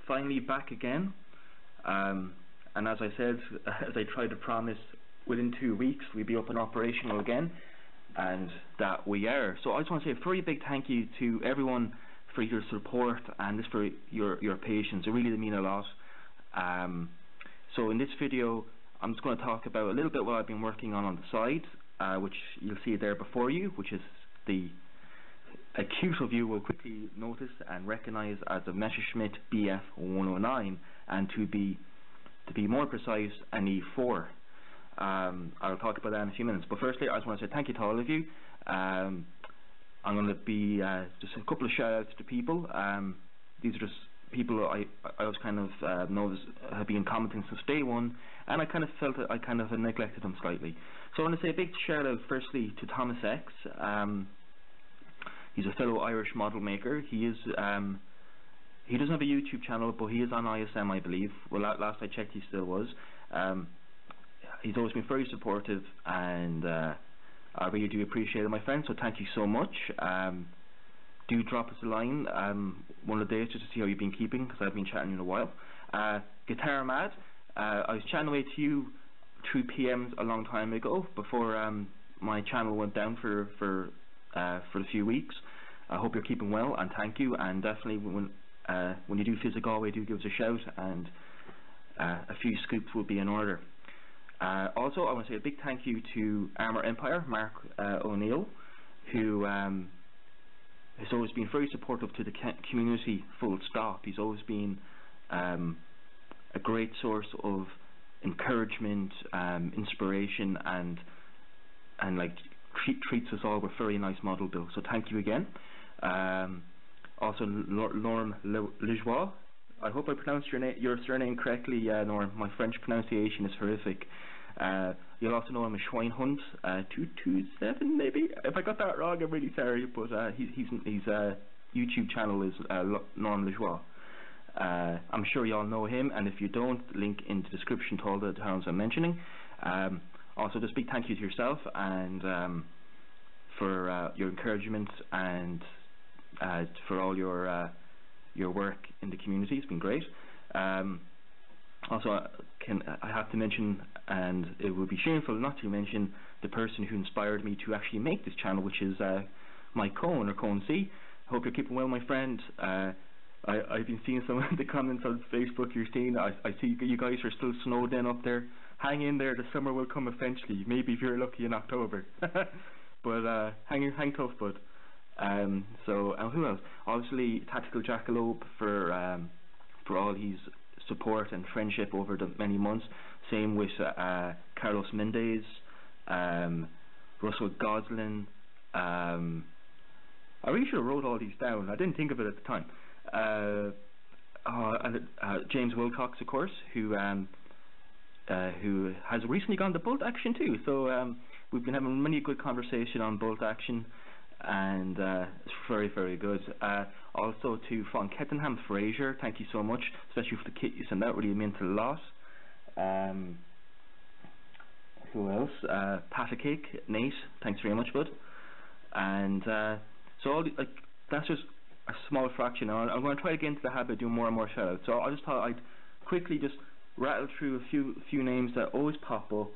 finally back again. And as I said, as I tried to promise, within 2 weeks we'll be up and operational again, and that we are. So I just want to say a very big thank you to everyone for your support and for your patience. It really did mean a lot. So in this video, I'm just going to talk about a little bit what I've been working on the side, which you'll see there before you, which is the acute of you will quickly notice and recognise as a Messerschmitt BF 109, and to be more precise, an E4. I'll talk about that in a few minutes, but firstly I just want to say thank you to all of you. I'm going to be just a couple of shout outs to people. These are just people I was kind of noticed have been commenting since day one, and I kind of felt that I kind of neglected them slightly. So I want to say a big shout out firstly to Thomas X. He's a fellow Irish model maker. He doesn't have a YouTube channel, but he is on ISM, I believe. Well, last I checked, he still was. He's always been very supportive, and I really do appreciate it, my friend. So thank you so much. Do drop us a line one of the days just to see how you've been keeping, because I've been chatting in a while. Guitar Mad, I was chatting away to you through PMs a long time ago, before my channel went down for a few weeks. I hope you're keeping well, and thank you. And definitely when you do visit Galway, do give us a shout, and a few scoops will be in order. Also, I want to say a big thank you to Armour Empire, Mark O'Neill, who has always been very supportive to the community, full stop. He's always been a great source of encouragement, inspiration, and like treats us all with very nice model builds. So thank you again. Also, Norm Lejoie. I hope I pronounced your surname correctly, Norm. My French pronunciation is horrific. You'll also know him as Schweinhund 227, maybe. If I got that wrong, I'm really sorry. But his YouTube channel is Norm Lejoie. I'm sure you all know him, and if you don't, link in the description to all the towns I'm mentioning. Also, just big thank you to yourself, and for your encouragement, and for all your work in the community. It's been great. Also, I have to mention, and it would be shameful not to mention, the person who inspired me to actually make this channel, which is Mike Cohen, or Cohen C. I hope you're keeping well, my friend. I've been seeing some of the comments on Facebook you're seeing. I see you guys are still snowed in up there. Hang in there, the summer will come eventually, maybe if you're lucky in October. But hang tough, bud. So who else? Obviously Tactical Jackalope for all his support and friendship over the many months. Same with Carlos Mendez, Russell Goslin. I really should have wrote all these down. I didn't think of it at the time. James Wilcox, of course, who has recently gone to bolt action too. So we've been having many good conversation on bolt action, and it's very, very good. Also to Von Kettenham Fraser, thank you so much, especially for the kit you sent out. Really meant a lot. Who else? Patacake, Nate, thanks very much, bud. And so all that's just a small fraction. Now I'm going to try to get into the habit of doing more and more shout outs. So I just thought I'd quickly just rattle through a few names that always pop up,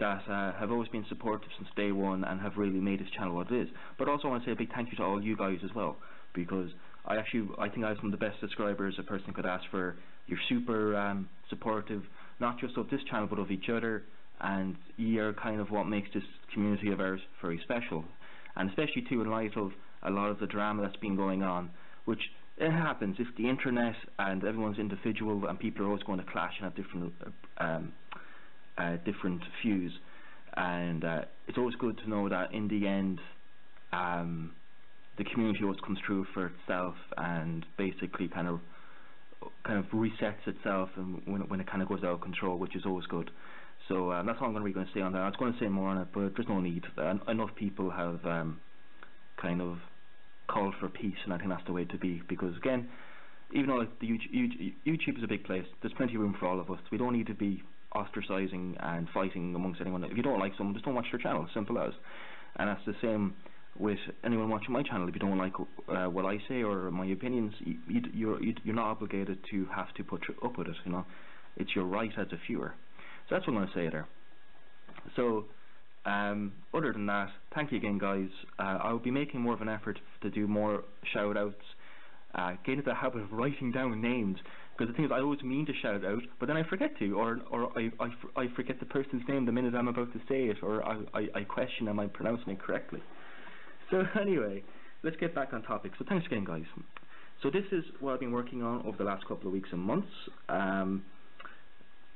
that have always been supportive since day one and have really made this channel what it is. But also I want to say a big thank you to all you guys as well, because I think I have some of the best subscribers a person could ask for. You're super supportive, not just of this channel but of each other, and you're kind of what makes this community of ours very special. And especially too in light of a lot of the drama that's been going on, which it happens. It's the internet and everyone's individual, and people are always going to clash and have different views. And it's always good to know that in the end, the community always comes through for itself and basically kind of resets itself, and when it kind of goes out of control, which is always good. So that's all I'm going to say on that. I was going to say more on it, but there's no need. Enough people have kind of called for peace, and I think that's the way to be. Because again, even though the YouTube is a big place, there's plenty of room for all of us. We don't need to be ostracizing and fighting amongst anyone. If you don't like someone, just don't watch their channel. Simple as. And that's the same with anyone watching my channel. If you don't like what I say or my opinions, you're not obligated to have to put up with it. You know, it's your right as a viewer. So that's what I'm going to say there. So other than that, thank you again, guys. I'll be making more of an effort to do more shout outs, get into the habit of writing down names, because the thing is, I always mean to shout out, but then I forget to, or I forget the person's name the minute I'm about to say it, or I question am I pronouncing it correctly. So anyway, let's get back on topic. So thanks again, guys. So this is what I've been working on over the last couple of weeks and months.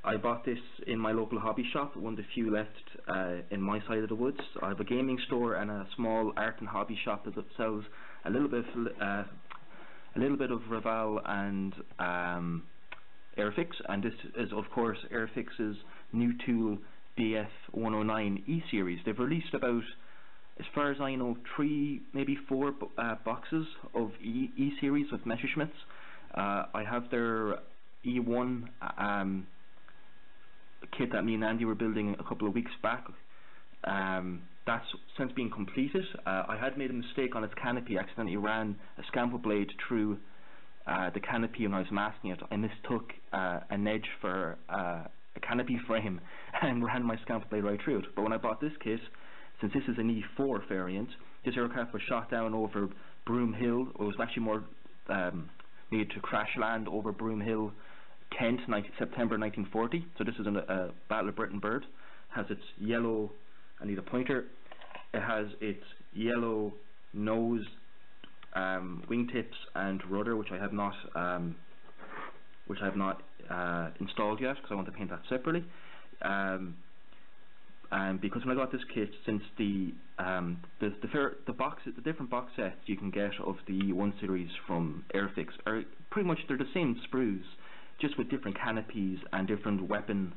I bought this in my local hobby shop, one of the few left in my side of the woods. I have a gaming store and a small art and hobby shop that sells a little bit of Raval and Airfix, and this is of course Airfix's new tool DF109 E-Series. They've released about, as far as I know, 3, maybe 4 boxes of E-Series with Messerschmitts. I have their E1 kit that me and Andy were building a couple of weeks back. That's since been completed. I had made a mistake on its canopy. I accidentally ran a scamper blade through the canopy when I was masking it. I mistook an edge for a canopy frame and ran my scamper blade right through it. But when I bought this kit, since this is an E4 variant, this aircraft was shot down over Broome Hill. It was actually more made to crash land over Broome Hill, Kent, September 1940. So this is a Battle of Britain bird. Has its yellow, I need a pointer. It has its yellow nose, wingtips, and rudder, which I have not installed yet, because I want to paint that separately. And because when I got this kit, since the different box sets you can get of the E1 series from Airfix are pretty much, they're the same sprues, just with different canopies and different weapon.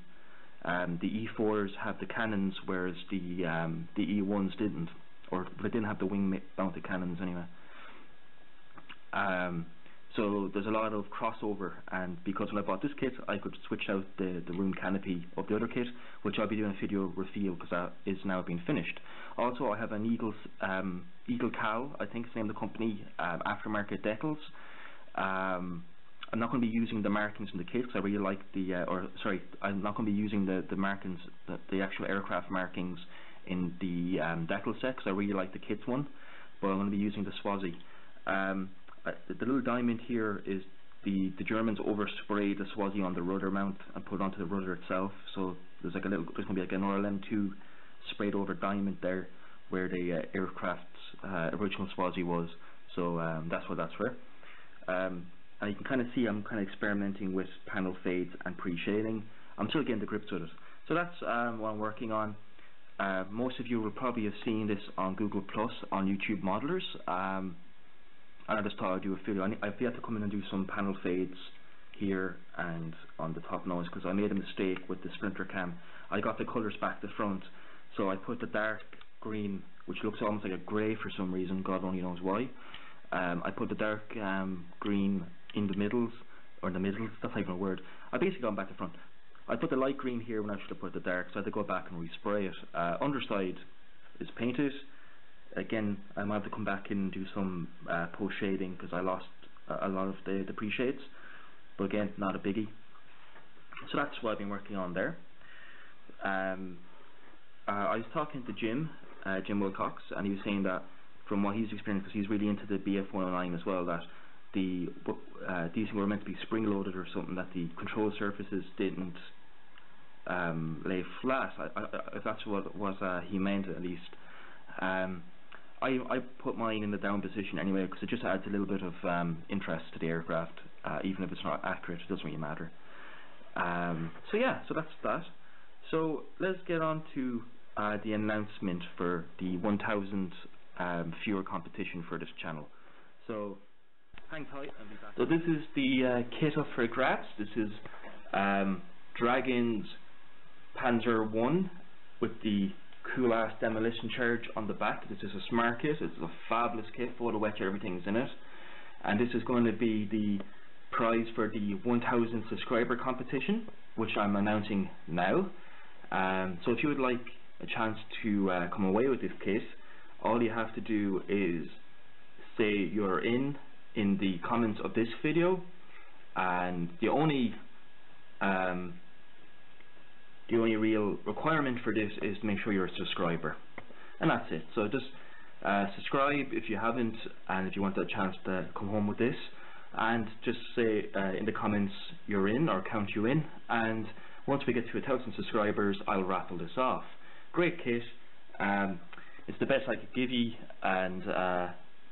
The E4s have the cannons, whereas the E1s didn't, or they didn't have the wing-mounted cannons anyway. So there's a lot of crossover, and because when I bought this kit, I could switch out the ruined canopy of the other kit, which I'll be doing a video reveal because that is now being finished. Also, I have an Eagle Cal, I think is the name of the company, aftermarket decals. I'm not going to be using the markings in the kit because I really like I'm not going to be using the markings, the actual aircraft markings in the decal set, because I really like the kit's one, but I'm going to be using the Swazi. The little diamond here is the Germans oversprayed the Swazi on the rudder mount and put it onto the rudder itself, so there's going to be like an RLM2 sprayed over diamond there where the aircraft's original Swazi was, so that's what that's for. And you can kind of see I'm kind of experimenting with panel fades and pre-shading. I'm still getting the grips with it. So that's what I'm working on. Most of you will probably have seen this on Google Plus on YouTube Modelers. And I just thought I'd do a video. I've yet to come in and do some panel fades here and on the top nose, because I made a mistake with the Splinter Cam. I got the colours back to front, so I put the dark green, which looks almost like a grey for some reason, God only knows why. I put the dark green in the middles, that's not even a word. I basically gone back to front. I put the light green here when I should have put the dark, so I had to go back and respray it. Underside is painted. Again, I might have to come back in and do some post shading because I lost a lot of the pre-shades, but again, not a biggie. So that's what I've been working on there. I was talking to Jim Wilcox, and he was saying that from what he's experienced, because he's really into the BF109 as well, that these were meant to be spring loaded or something, that the control surfaces didn't lay flat. If that's what he meant, at least. I put mine in the down position anyway, because it just adds a little bit of interest to the aircraft, even if it's not accurate. It doesn't really matter. So yeah, so that's that. So let's get on to the announcement for the 1,000 viewer competition for this channel. So hang tight, I'll be back. So this is the kit up for grabs. This is Dragon's Panzer 1 with the cool ass demolition charge on the back. This is a smart kit. It's a fabulous kit, photo etch, everything's in it, and this is going to be the prize for the 1,000 subscriber competition, which I'm announcing now. So if you would like a chance to come away with this kit, all you have to do is say you're in the comments of this video, and the only real requirement for this is to make sure you're a subscriber, and that's it. So just subscribe if you haven't, and if you want a chance to come home with this, and just say in the comments you're in, or count you in, and once we get to 1,000 subscribers I'll raffle this off. Great kit, it's the best I could give you, and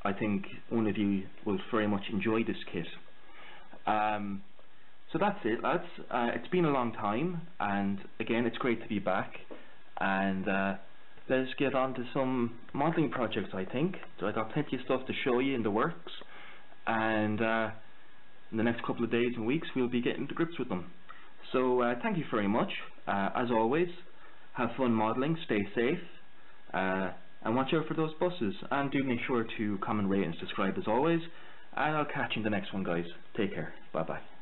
I think one of you will very much enjoy this kit. So that's it, lads. It's been a long time, and again it's great to be back, and let's get on to some modelling projects. I think so. I got plenty of stuff to show you in the works, and in the next couple of days and weeks we'll be getting to grips with them. So thank you very much. As always, have fun modelling, stay safe, and watch out for those buses, and do make sure to comment, rate and subscribe as always, and I'll catch you in the next one, guys. Take care. Bye bye.